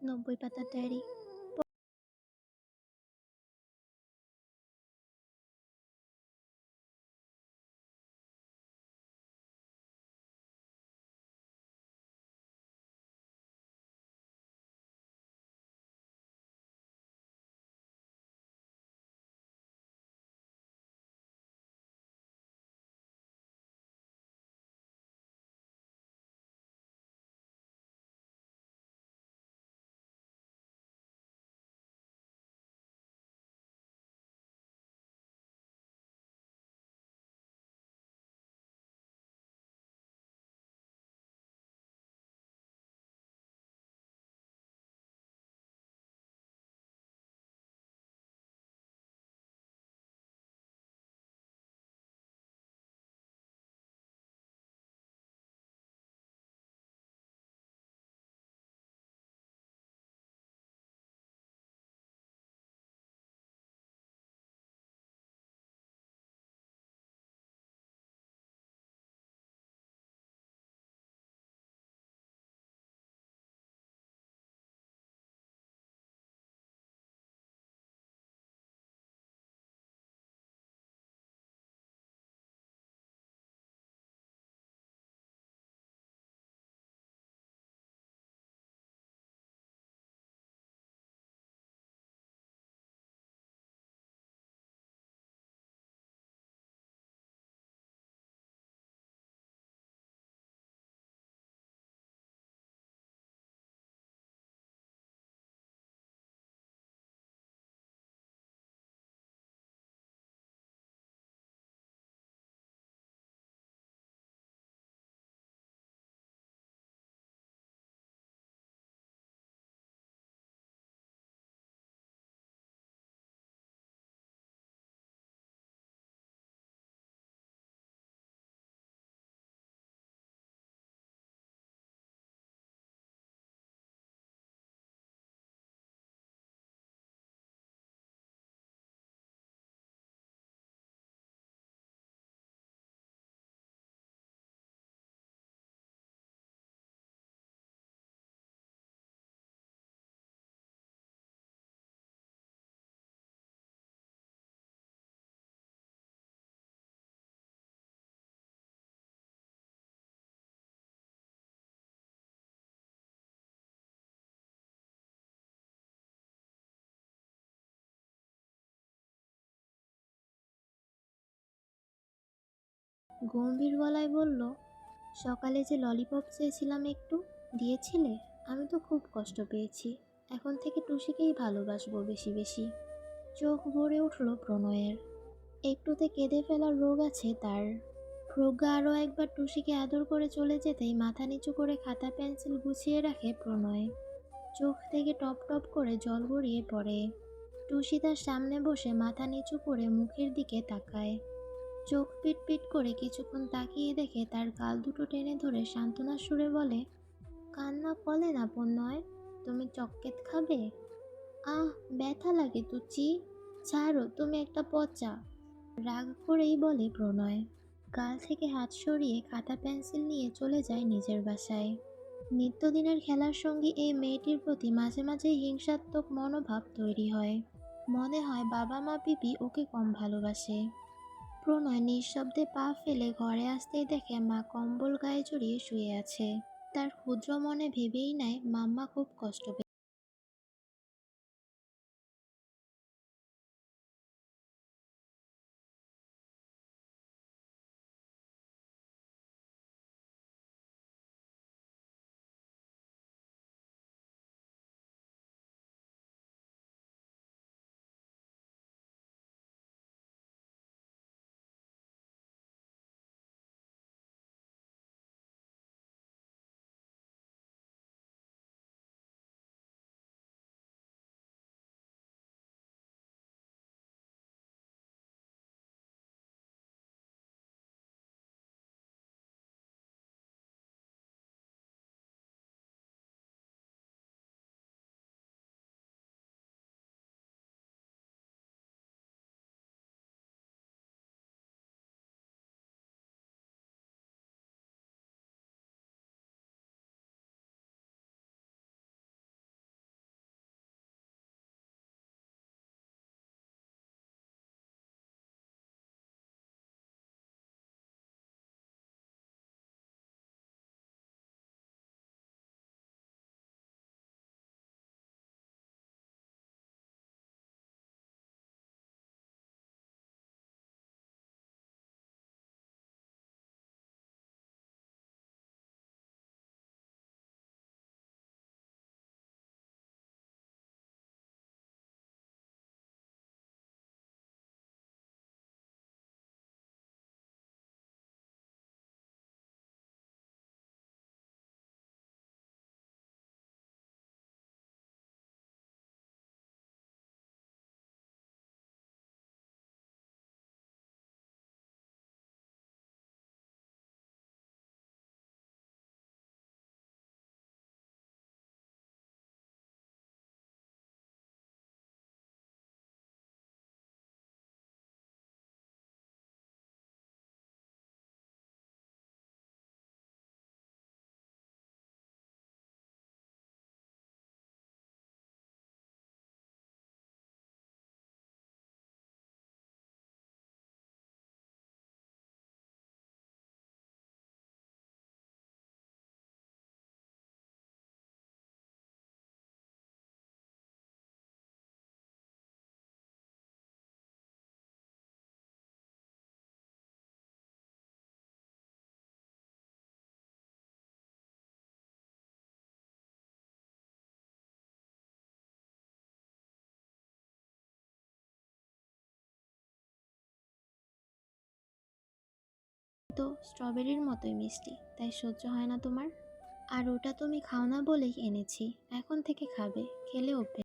90 পাতার ডায়েরি। গম্ভীর গলায় বলল, সকালে যে ললিপপ চেয়েছিলাম একটু দিয়েছিলে? আমি তো খুব কষ্ট পেয়েছি। এখন থেকে টুসিকেই ভালোবাসবো বেশি বেশি। চোখ ভরে উঠল প্রণয়ের। একটুতে কেঁদে ফেলার রোগ আছে তার। প্রজ্ঞা আরও একবার টুসিকে আদর করে চলে যেতেই মাথা নিচু করে খাতা পেন্সিল গুছিয়ে রাখে প্রণয়। চোখ থেকে টপ টপ করে জল গড়িয়ে পড়ে। টুসি তার সামনে বসে মাথা নিচু করে মুখের দিকে তাকায়। চোখ পিট পিট করে কিছুক্ষণ তাকিয়ে দেখে তার গাল দুটো টেনে ধরে সান্ত্বনার সুরে বলে, কান্না কলে না প্রণয়, তুমি চকলেট খাবে? আহ, ব্যথা লাগে তুচি, ছাড়ো, তুমি একটা পচা। রাগ করেই বলে প্রণয়। গাল থেকে হাত সরিয়ে খাতা পেন্সিল নিয়ে চলে যায় নিজের বাসায়। নিত্যদিনের খেলার সঙ্গী এই মেয়েটির প্রতি মাঝে মাঝেই হিংসাত্মক মনোভাব তৈরি হয়। মনে হয় বাবা মা পিপি ওকে কম ভালোবাসে। প্রণয় নিঃশব্দে পা ফেলে ঘরে আসতেই দেখে মা কম্বল গায়ে জড়িয়ে শুয়ে আছে। তার ক্ষুদ্র মনে ভেবেই নেয় মাম্মা খুব কষ্ট পেয়ে তো স্ট্রবেরির মতোই মিষ্টি, তাই সহ্য হয় না তোমার। আর ওটা তুমি খাও না বলেই এনেছি, এখন থেকে খাবে, খেলে অভ্যেস।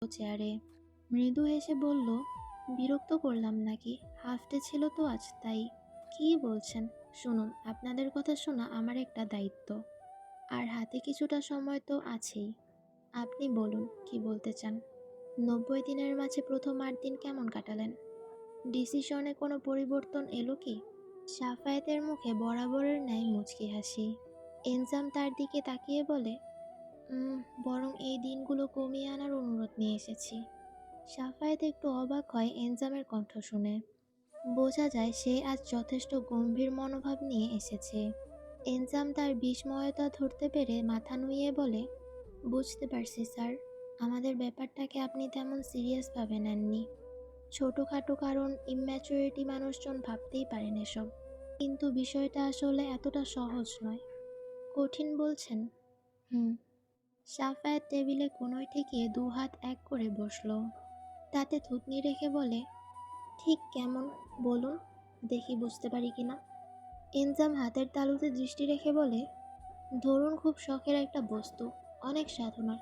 চেয়ারে মৃদু হেসে বলল, বিরক্ত করলাম নাকি? হাফ ডে ছিল তো আজ, তাই। কী বলছেন? শুনুন, আপনাদের কথা শোনা আমার একটা দায়িত্ব, আর হাতে কিছুটা সময় তো আছেই। আপনি বলুন কি বলতে চান। 90 দিনের মাঝে প্রথম 8 দিন কেমন কাটালেন? ডিসিশনে কোনো পরিবর্তন এলো কি? সাফায়েতের মুখে বরাবরের ন্যায় মুচকি হাসি। এনজাম তার দিকে তাকিয়ে বলে, "উম, বরং এই দিনগুলো কমিয়ে আনার অনুরোধ নিয়ে এসেছি।" সাফায়েত একটু অবাক হয় এনজামের কণ্ঠ শুনে। বোঝা যায় সে আজ যথেষ্ট গম্ভীর মনোভাব নিয়ে এসেছে। এনজাম তার বিস্ময়তা ধরতে পেরে মাথা নুইয়ে বলে, বুঝতে পারছি স্যার, আমাদের ব্যাপারটাকে আপনি তেমন সিরিয়াসভাবে নেননি। ছোটোখাটো কারণ, ইম্যাচুরিটি, মানুষজন ভাবতেই পারেন এসব। কিন্তু বিষয়টা আসলে এতটা সহজ নয়। কঠিন বলছেন? হুম। সাফায়েত টেবিলে কোনোয় ঠেকিয়ে 2 হাত এক করে বসলো। তাতে থুতনি রেখে বলে, ঠিক কেমন বলুন, দেখি বুঝতে পারি কিনা। এনজাম হাতের তালুতে দৃষ্টি রেখে বলে, ধরুন খুব শখের একটা বস্তু, অনেক সাধনার।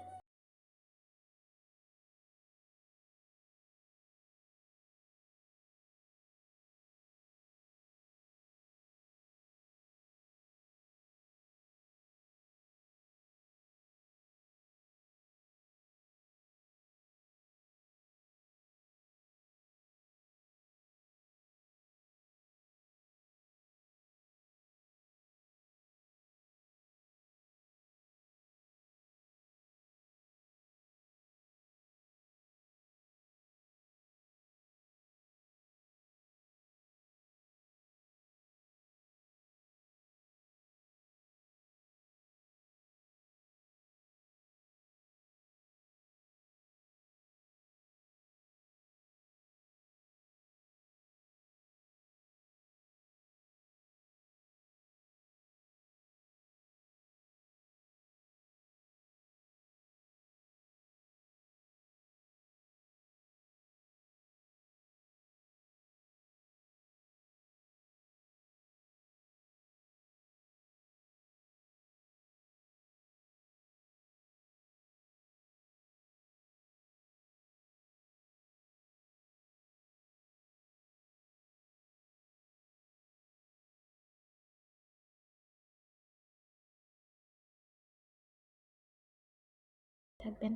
থাকবেন।